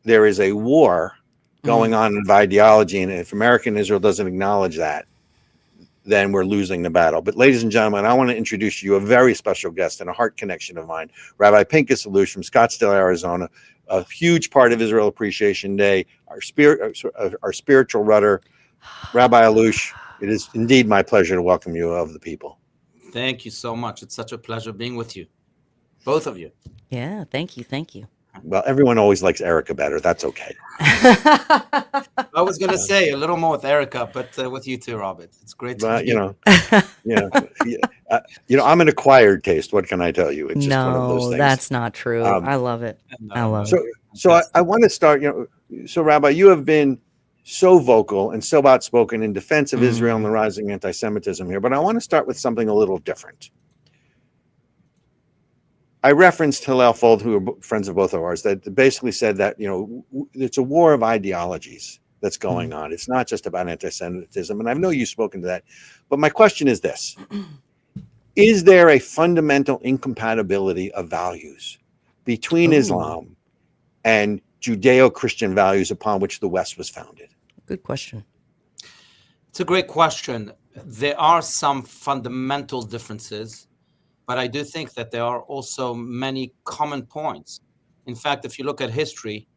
there is a war going on of ideology, and if American Israel doesn't acknowledge that, then we're losing the battle. But ladies and gentlemen, I want to introduce you a very special guest and a heart connection of mine, Rabbi Pinchas Allouche from Scottsdale, Arizona, a huge part of Israel Appreciation Day, our spiritual rudder. Rabbi Allouche, it is indeed my pleasure to welcome you of the people. Thank you so much. It's such a pleasure being with you, both of you. Yeah, thank you. Thank you. Well, everyone always likes Ericka better. That's okay. I was going to say a little more with Ericka, but with you too, Robert. It's great to be I'm an acquired taste. What can I tell you? It's just one of those No, things. that's not true. I love it. I love it. So I want to start, so Rabbi, you have been so vocal and so outspoken in defense of Israel and the rising anti-Semitism here, but I want to start with something a little different. I referenced Hillel Fold, who are friends of both of ours, that basically said that, it's a war of ideologies that's going on. It's not just about anti-Semitism. And I know you've spoken to that. But my question is this. Is there a fundamental incompatibility of values between Islam and Judeo-Christian values upon which the West was founded? Good question. It's a great question. There are some fundamental differences, but I do think that there are also many common points. In fact, if you look at history,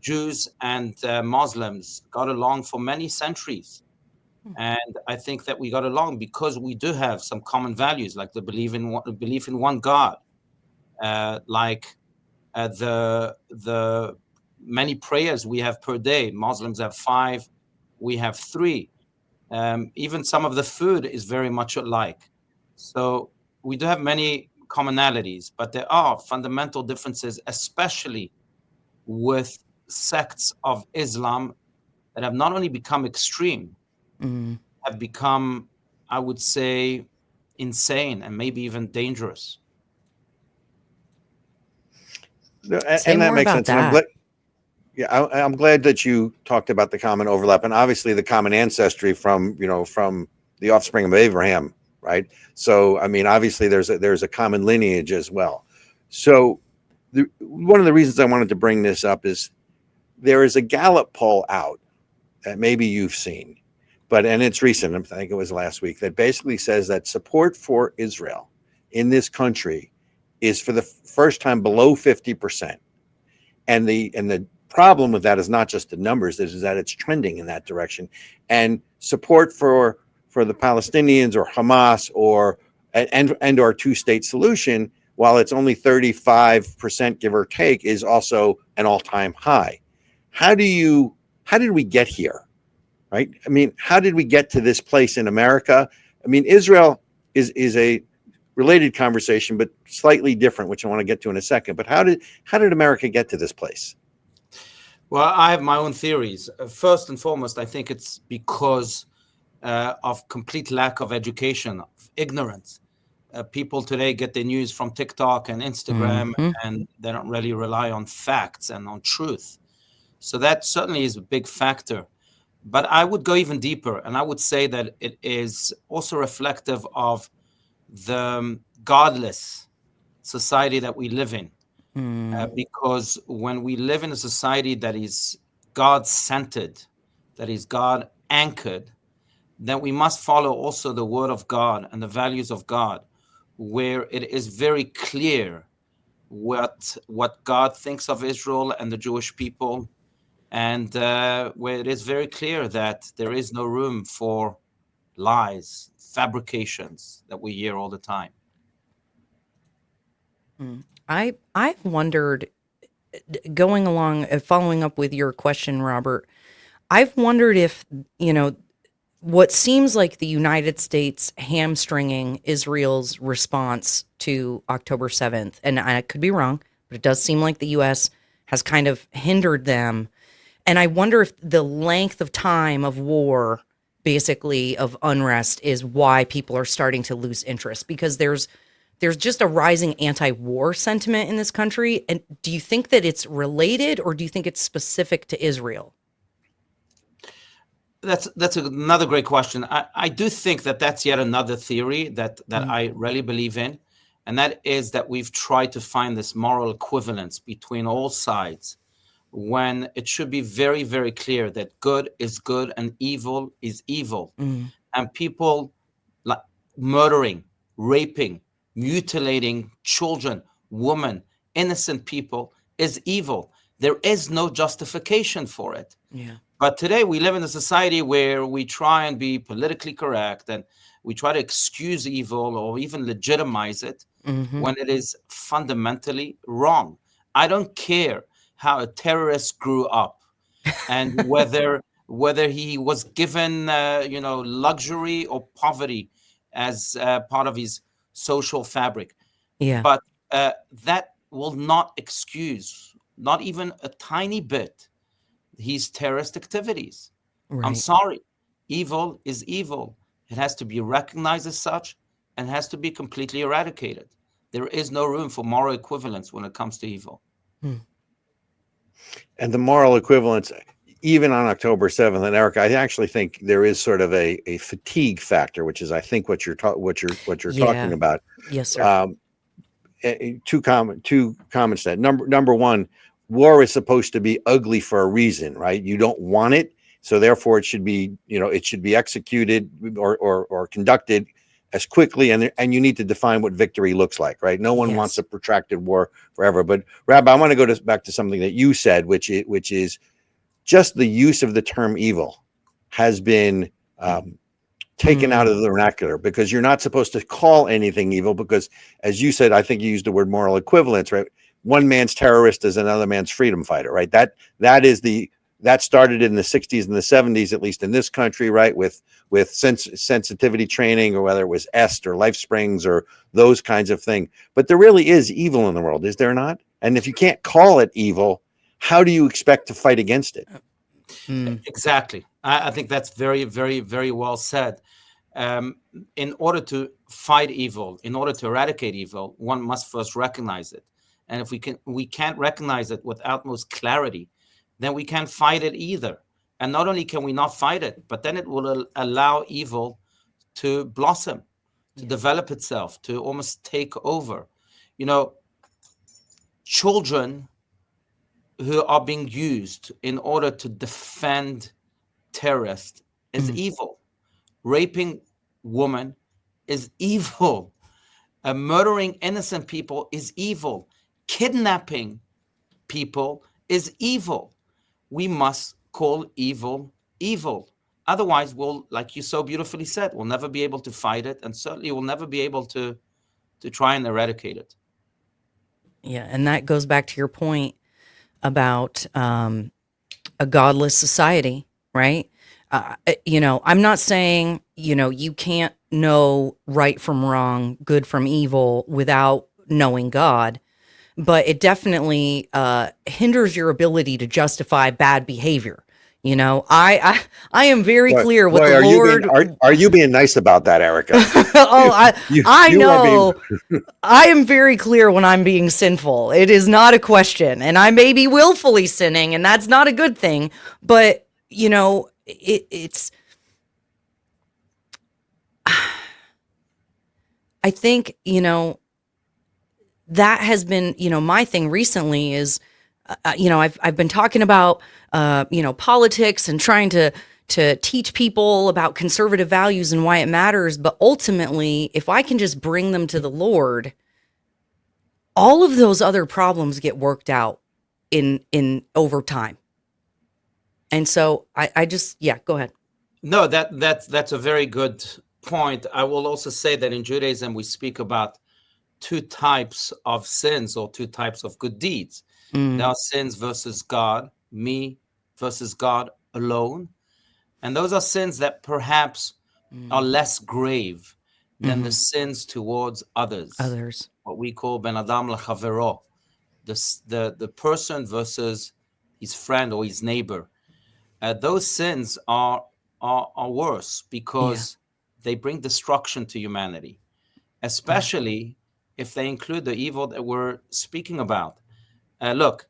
Jews and Muslims got along for many centuries. And I think that we got along because we do have some common values, like the belief in one God, like the many prayers we have per day. Muslims have 5, we have 3. Even some of the food is very much alike. So we do have many commonalities, but there are fundamental differences, especially with sects of Islam that have not only become extreme, have become, I would say, insane and maybe even dangerous. And that makes sense. That. I'm glad that you talked about the common overlap and obviously the common ancestry from the offspring of Abraham, right? So, I mean, obviously there's a common lineage as well. So one of the reasons I wanted to bring this up is there is a Gallup poll out that maybe you've seen, and it's recent, I think it was last week, that basically says that support for Israel in this country is for the first time below 50%. And the problem with that is not just the numbers, is that it's trending in that direction. And support for the Palestinians or Hamas or our two-state solution, while it's only 35%, give or take, is also an all-time high. How did we get here? Right? I mean, how did we get to this place in America? I mean, Israel is a related conversation, but slightly different, which I want to get to in a second. But how did America get to this place? Well, I have my own theories. First and foremost, I think it's because of complete lack of education, of ignorance. People today get their news from TikTok and Instagram, and they don't really rely on facts and on truth. So that certainly is a big factor. But I would go even deeper, and I would say that it is also reflective of the godless society that we live in. Because when we live in a society that is God-centered, that is God-anchored, then we must follow also the word of God and the values of God, where it is very clear what God thinks of Israel and the Jewish people, and where it is very clear that there is no room for lies, fabrications that we hear all the time. I've wondered, going along, following up with your question, Robert, I've wondered if, what seems like the United States hamstringing Israel's response to October 7th, and I could be wrong, but it does seem like the U.S. has kind of hindered them. And I wonder if the length of time of war, basically of unrest, is why people are starting to lose interest, because there's just a rising anti-war sentiment in this country. And do you think that it's related, or do you think it's specific to Israel? That's another great question. I do think that that's yet another theory that I really believe in, and that is that we've tried to find this moral equivalence between all sides, when it should be very, very clear that good is good and evil is evil. And people like murdering, raping, mutilating children, women, innocent people is evil. There is no justification for it. Yeah. But today we live in a society where we try and be politically correct, and we try to excuse evil or even legitimize it when it is fundamentally wrong. I don't care how a terrorist grew up and whether he was given luxury or poverty as part of his social fabric. Yeah. But that will not excuse, not even a tiny bit, his terrorist activities. Right. I'm sorry. Evil is evil. It has to be recognized as such and has to be completely eradicated. There is no room for moral equivalence when it comes to evil. And the moral equivalence, even on October 7th, and Ericka, I actually think there is sort of a fatigue factor, which is, I think, what you're talking about. Yes, sir. Two comments to that. Number one, war is supposed to be ugly for a reason, right? You don't want it, so therefore it should be, it should be executed or conducted as quickly, and you need to define what victory looks like, right? No one wants a protracted war forever. But Rabbi, I want to go back to something that you said, which is just the use of the term evil has been taken out of the vernacular, because you're not supposed to call anything evil, because, as you said, I think you used the word moral equivalence, right? One man's terrorist is another man's freedom fighter, right? That started in the 60s and the 70s, at least in this country, right? With sensitivity training, or whether it was EST or Life Springs or those kinds of things. But there really is evil in the world, is there not? And if you can't call it evil, how do you expect to fight against it? Exactly. I think that's very, very, very well said. In order to fight evil, in order to eradicate evil, one must first recognize it. And if we can't recognize it with utmost clarity, then we can't fight it either. And not only can we not fight it, but then it will allow evil to blossom, to develop itself, to almost take over. Children who are being used in order to defend terrorists is evil. Raping women is evil. Murdering innocent people is evil. Kidnapping people is evil. We must call evil evil. Otherwise, we'll, like you so beautifully said, we'll never be able to fight it, and certainly we'll never be able to try and eradicate it. Yeah, and that goes back to your point about a godless society, right? I'm not saying, you can't know right from wrong, good from evil without knowing God, but it definitely hinders your ability to justify bad behavior. I am very clear with the Lord. Are you being nice about that, Ericka? I know. I am very clear when I'm being sinful. It is not a question, and I may be willfully sinning, and that's not a good thing. But it's. I think that has been my thing recently is. I've been talking about, politics and trying to teach people about conservative values and why it matters. But ultimately, if I can just bring them to the Lord, all of those other problems get worked out in over time. And so I just, go ahead. No, that's a very good point. I will also say that in Judaism, we speak about two types of sins or two types of good deeds. There are sins versus God, me versus God alone. And those are sins that perhaps are less grave than the sins towards others. What we call ben adam l'chavero, the person versus his friend or his neighbor. Those sins are worse because they bring destruction to humanity, especially if they include the evil that we're speaking about. Look,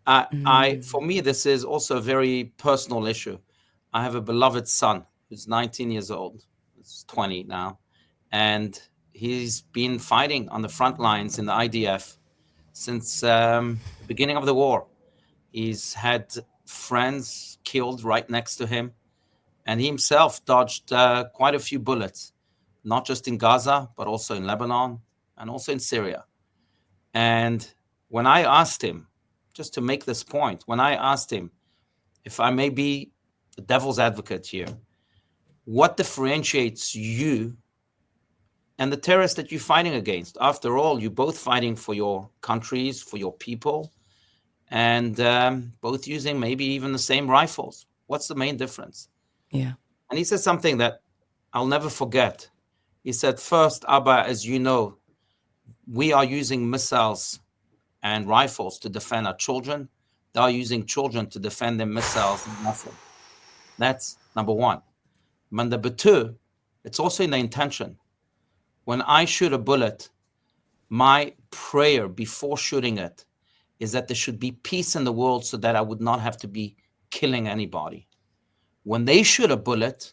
for me, this is also a very personal issue. I have a beloved son who's 19 years old. He's 20 now. And he's been fighting on the front lines in the IDF since the beginning of the war. He's had friends killed right next to him, and he himself dodged quite a few bullets, not just in Gaza, but also in Lebanon and also in Syria. And when I asked him, just to make this point, when I asked him, if I may be the devil's advocate here, what differentiates you and the terrorists that you're fighting against? After all, you're both fighting for your countries, for your people, and both using maybe even the same rifles. What's the main difference? Yeah. And he said something that I'll never forget. He said, first, Abba, as you know, we are using missiles and rifles to defend our children. They are using children to defend their missiles and rifles. That's number one. But number two, it's also in the intention. When I shoot a bullet, my prayer before shooting it is that there should be peace in the world so that I would not have to be killing anybody. When they shoot a bullet,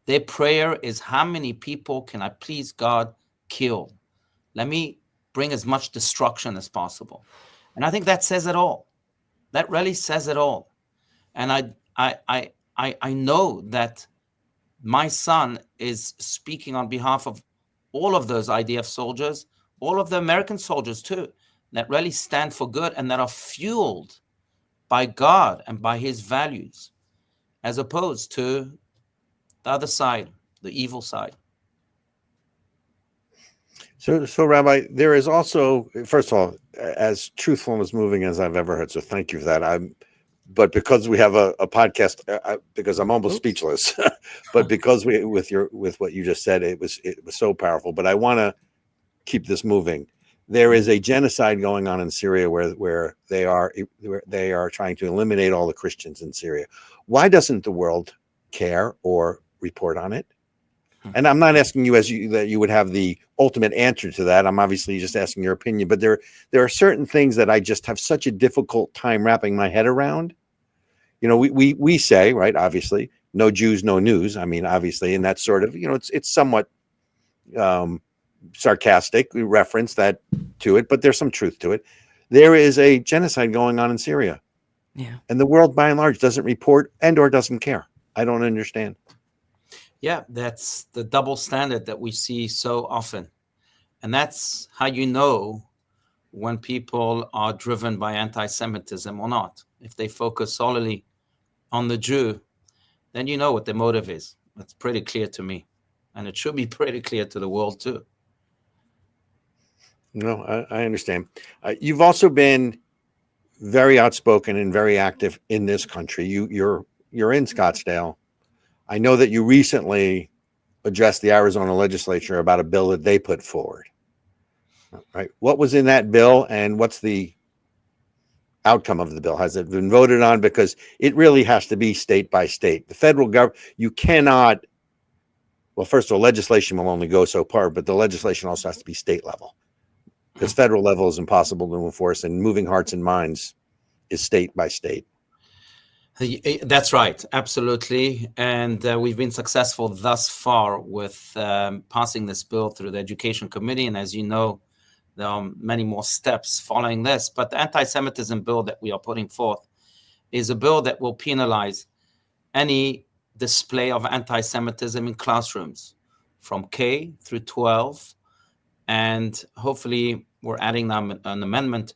their prayer is, how many people can I please God kill? Let me bring as much destruction as possible. And I think that says it all. That really says it all. And I know that my son is speaking on behalf of all of those IDF soldiers, all of the American soldiers too, that really stand for good and that are fueled by God and by his values, as opposed to the other side, the evil side. So Rabbi, there is also, first of all, as truthful and as moving as I've ever heard. So thank you for that. But because we have a podcast, because I'm almost speechless, but because with what you just said, it was so powerful. But I want to keep this moving. There is a genocide going on in Syria where they are trying to eliminate all the Christians in Syria. Why doesn't the world care or report on it? And I'm not asking you that you would have the ultimate answer to that. I'm obviously just asking your opinion. But there are certain things that I just have such a difficult time wrapping my head around. You know, we say, right, obviously, no Jews, no news. I mean, obviously, and that's sort of, you know, it's somewhat sarcastic. We reference that to it, but there's some truth to it. There is a genocide going on in Syria. Yeah. And the world, by and large, doesn't report and or doesn't care. I don't understand. Yeah, that's the double standard that we see so often. And that's how you know when people are driven by anti-Semitism or not. If they focus solely on the Jew, then you know what their motive is. That's pretty clear to me. And it should be pretty clear to the world too. No, I understand. You've also been very outspoken and very active in this country. You're in Scottsdale. I know that you recently addressed the Arizona legislature about a bill that they put forward. Right? What was in that bill, and what's the outcome of the bill? Has it been voted on? Because it really has to be state by state. The federal government, you cannot. Well, first of all, legislation will only go so far, but the legislation also has to be state level, because federal level is impossible to enforce, and moving hearts and minds is state by state. That's right, absolutely. And we've been successful thus far with passing this bill through the Education Committee. And as you know, there are many more steps following this. But the anti-Semitism bill that we are putting forth is a bill that will penalize any display of anti-Semitism in classrooms from K through 12. And hopefully we're adding an amendment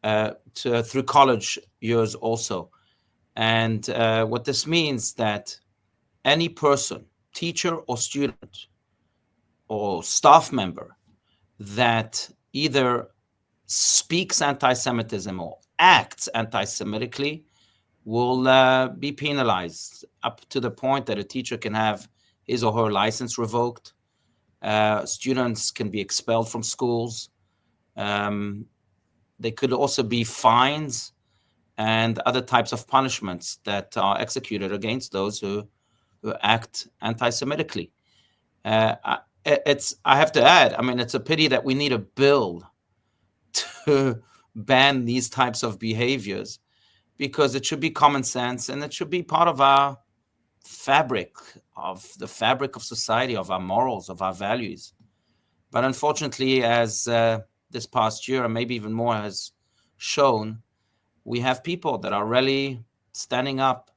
through college years also. And what this means that any person, teacher or student or staff member that either speaks anti-Semitism or acts anti-Semitically will be penalized up to the point that a teacher can have his or her license revoked. Students can be expelled from schools. They could also be fines and other types of punishments that are executed against those who act anti-Semitically. I have to add, I mean, it's a pity that we need a bill to ban these types of behaviors, because it should be common sense and it should be part of our fabric of society, of our morals, of our values. But unfortunately, as this past year, and maybe even more, has shown, we have people that are really standing up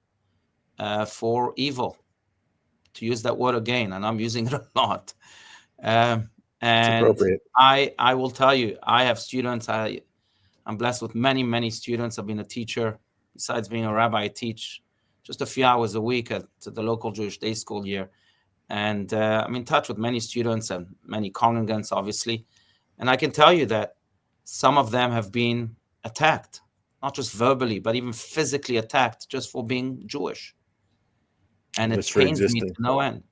for evil, to use that word again, and I'm using it a lot. And I will tell you, I have students. I'm blessed with many, many students. I've been a teacher. Besides being a rabbi, I teach just a few hours a week at the local Jewish day school here. And I'm in touch with many students and many congregants, obviously. And I can tell you that some of them have been attacked, not just verbally, but even physically attacked just for being Jewish. And it pains me to no end.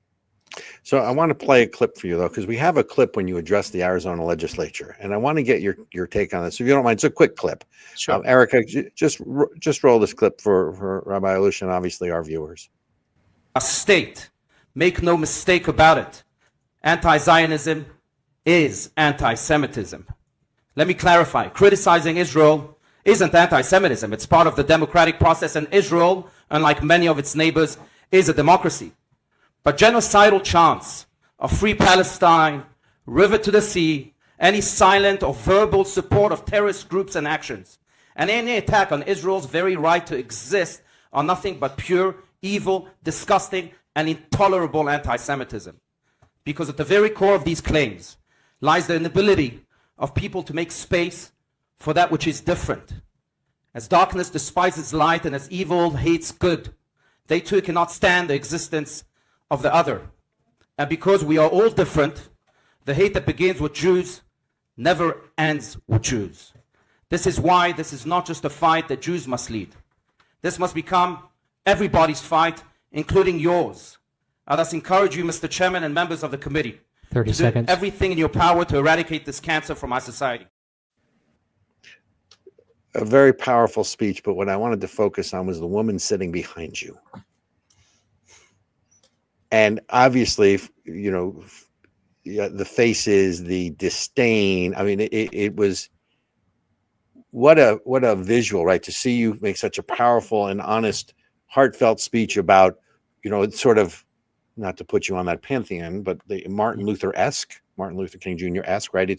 So I want to play a clip for you, though, because we have a clip when you address the Arizona legislature, and I want to get your take on this. If you don't mind, it's a quick clip. Sure. Ericka, just roll this clip for Rabbi Allouche and obviously our viewers. A state, make no mistake about it, anti-Zionism is anti-Semitism. Let me clarify. Criticizing Israel isn't anti-Semitism. It's part of the democratic process, and Israel, unlike many of its neighbors, is a democracy. But genocidal chants of free Palestine, river to the sea, any silent or verbal support of terrorist groups and actions, and any attack on Israel's very right to exist are nothing but pure, evil, disgusting, and intolerable anti-Semitism. Because at the very core of these claims lies the inability of people to make space for that which is different. As darkness despises light and as evil hates good, they too cannot stand the existence of the other. And because we are all different, the hate that begins with Jews never ends with Jews. This is why this is not just a fight that Jews must lead. This must become everybody's fight, including yours. I thus encourage you, Mr. Chairman and members of the committee, 30 seconds. do everything in your power to eradicate this cancer from our society. A very powerful speech, but what I wanted to focus on was the woman sitting behind you. And obviously, you know, the faces, the disdain. I mean, it was what a visual, right? To see you make such a powerful and honest, heartfelt speech about, you know, it's sort of, not to put you on that pantheon, but the Martin Luther King Jr.-esque, right?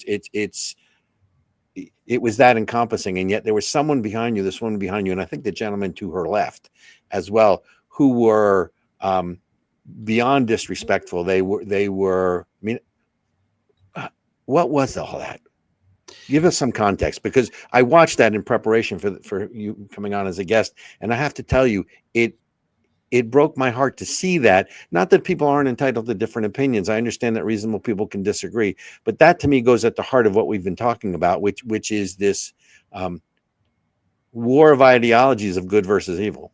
It was that encompassing, and yet there was someone behind you, this woman behind you, and I think the gentleman to her left as well, who were beyond disrespectful. They were. I mean, what was all that? Give us some context, because I watched that in preparation for you coming on as a guest, and I have to tell you, it broke my heart to see that. Not that people aren't entitled to different opinions. I understand that reasonable people can disagree, but that to me goes at the heart of what we've been talking about, which is this war of ideologies of good versus evil.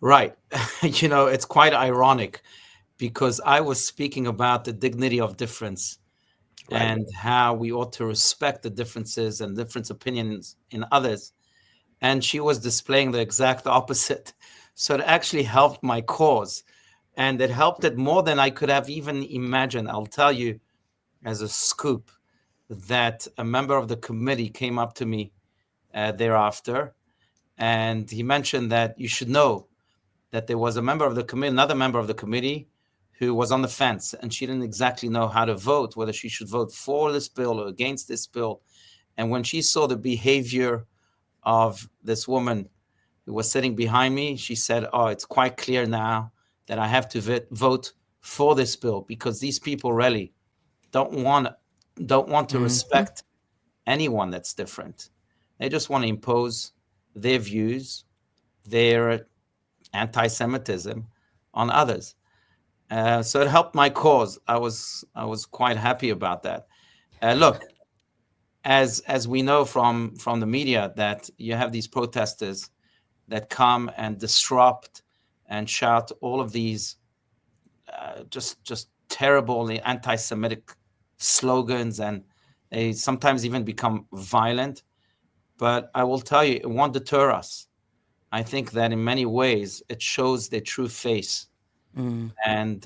Right. You know, it's quite ironic, because I was speaking about the dignity of difference, right, and how we ought to respect the differences and different opinions in others. And she was displaying the exact opposite. So it actually helped my cause, and it helped it more than I could have even imagined. I'll tell you as a scoop that a member of the committee came up to me thereafter, and he mentioned that you should know that there was a member of the committee, another member of the committee, who was on the fence, and she didn't exactly know how to vote, whether she should vote for this bill or against this bill. And when she saw the behavior of this woman who was sitting behind me, she said, "Oh, it's quite clear now that I have to vote for this bill, because these people really don't want to respect anyone that's different. They just want to impose their views, their anti-Semitism on others." So it helped my cause. I was quite happy about that. Look, as we know from the media, that you have these protesters that come and disrupt and shout all of these just terrible anti-Semitic slogans, and they sometimes even become violent. But I will tell you, it won't deter us. I think that in many ways it shows their true face, and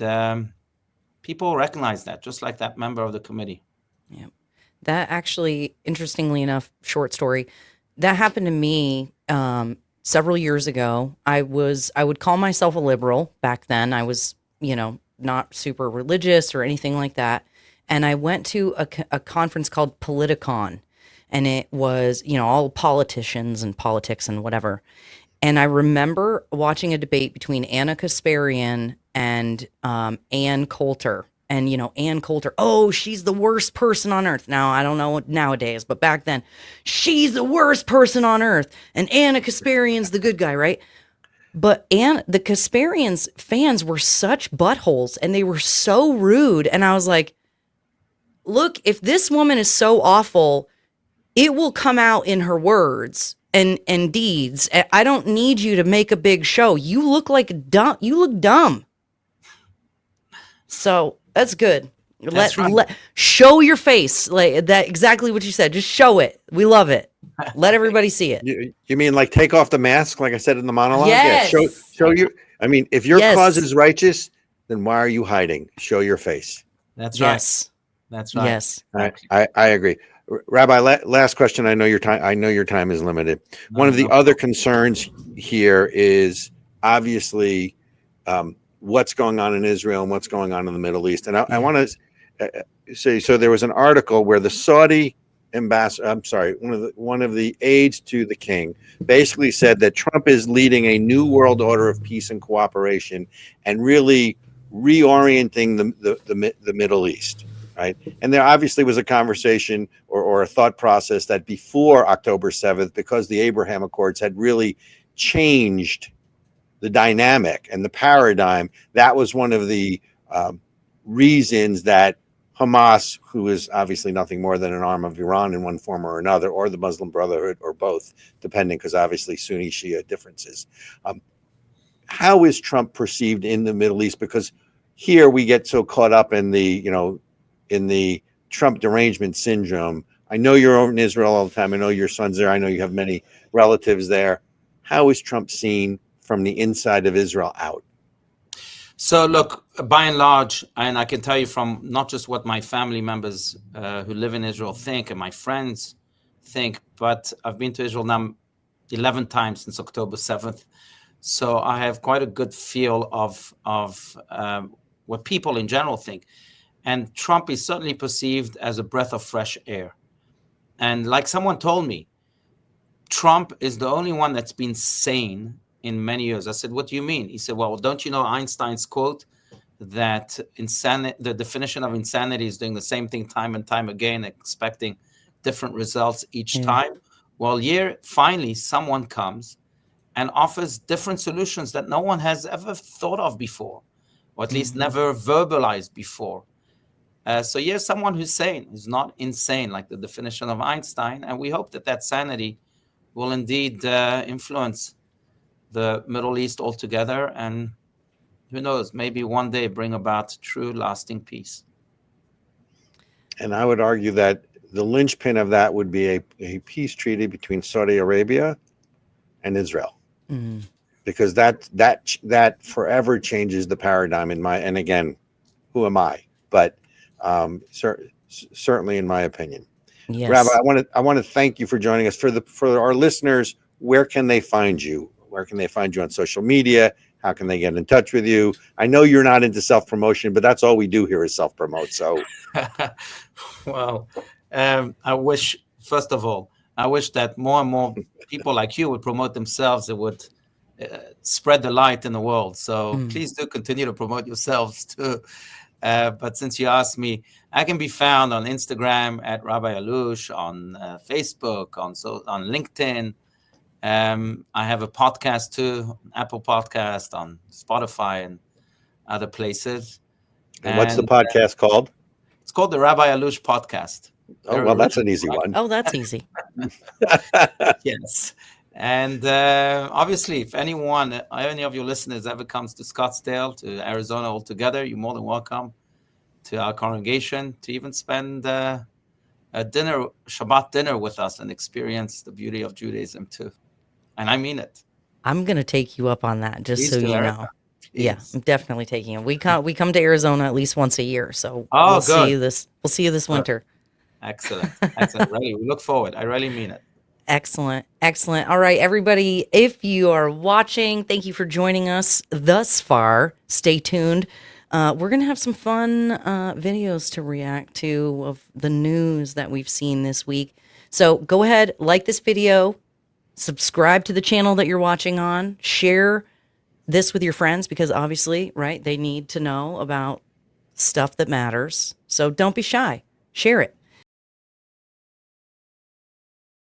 people recognize that, just like that member of the committee. Yeah, that actually, interestingly enough, short story, that happened to me several years ago. I would call myself a liberal back then. I was, not super religious or anything like that. And I went to a conference called Politicon, and it was, all politicians and politics and whatever. And I remember watching a debate between Anna Kasparian and Ann Coulter. And, Ann Coulter, oh, she's the worst person on earth. Now, I don't know nowadays, but back then, she's the worst person on earth. And Anna Kasparian's the good guy, right? But the Kasparians fans were such buttholes, and they were so rude. And I was like, look, if this woman is so awful, it will come out in her words and deeds. I don't need you to make a big show. You look like dumb. You look dumb. So that's good. Show your face, like that. Exactly what you said. Just show it. We love it. Let everybody see it. You mean like take off the mask, like I said in the monologue? Yes. Yeah, show you. I mean, if your Yes. cause is righteous, then why are you hiding? Show your face. That's right. Yes. That's right. Yes. I agree. Rabbi, last question. I know your time is limited. One of the other concerns here is obviously what's going on in Israel and what's going on in the Middle East. And I want to say, so there was an article where the Saudi ambassador, one of the aides to the king, basically said that Trump is leading a new world order of peace and cooperation and really reorienting the Middle East. Right. And there obviously was a conversation or a thought process that before October 7th, because the Abraham Accords had really changed the dynamic and the paradigm, that was one of the reasons that Hamas, who is obviously nothing more than an arm of Iran in one form or another, or the Muslim Brotherhood, or both, depending, because obviously Sunni Shia differences. How is Trump perceived in the Middle East? Because here we get so caught up in the Trump derangement syndrome. I know you're over in Israel all the time. I know your son's there. I know you have many relatives there. How is Trump seen from the inside of Israel out? So look, by and large, and I can tell you from not just what my family members who live in Israel think and my friends think, but I've been to Israel now 11 times since October 7th. So I have quite a good feel of what people in general think. And Trump is certainly perceived as a breath of fresh air. And like someone told me, Trump is the only one that's been sane in many years. I said, what do you mean? He said, well, don't you know Einstein's quote that the definition of insanity is doing the same thing time and time again, expecting different results each time? Well, finally, someone comes and offers different solutions that no one has ever thought of before, or at least never verbalized before. So here's someone who's sane, who's not insane, like the definition of Einstein. And we hope that sanity will indeed influence the Middle East altogether. And who knows, maybe one day bring about true lasting peace. And I would argue that the linchpin of that would be a peace treaty between Saudi Arabia and Israel. Mm-hmm. Because that forever changes the paradigm and again, who am I? But certainly in my opinion. Yes. Rabbi, I want to thank you for joining us. For our listeners, where can they find you? Where can they find you on social media? How can they get in touch with you? I know you're not into self-promotion, but that's all we do here is self-promote. So, well, I wish, first of all, that more and more people like you would promote themselves. It would spread the light in the world. So please do continue to promote yourselves too. But since you asked me, I can be found on Instagram at Rabbi Allouche, on Facebook, on LinkedIn. I have a podcast too, Apple Podcast, on Spotify and other places. And what's the podcast called? It's called the Rabbi Allouche Podcast. Oh, well, that's an easy one. Oh, that's easy. Yes. And obviously, if any of your listeners ever comes to Scottsdale, to Arizona altogether, you're more than welcome to our congregation to even spend a Shabbat dinner with us and experience the beauty of Judaism too. And I mean it. I'm going to take you up on that, just Please so do, you Ericka. know. Please. Yeah, I'm definitely taking it. We come to Arizona at least once a year, so good. We'll see you this winter. Excellent. Really, we look forward. I really mean it. Excellent. All right, everybody, if you are watching, thank you for joining us thus far. Stay tuned. We're going to have some fun videos to react to of the news that we've seen this week. So go ahead, like this video, subscribe to the channel that you're watching on, share this with your friends because obviously, right, they need to know about stuff that matters. So don't be shy. Share it.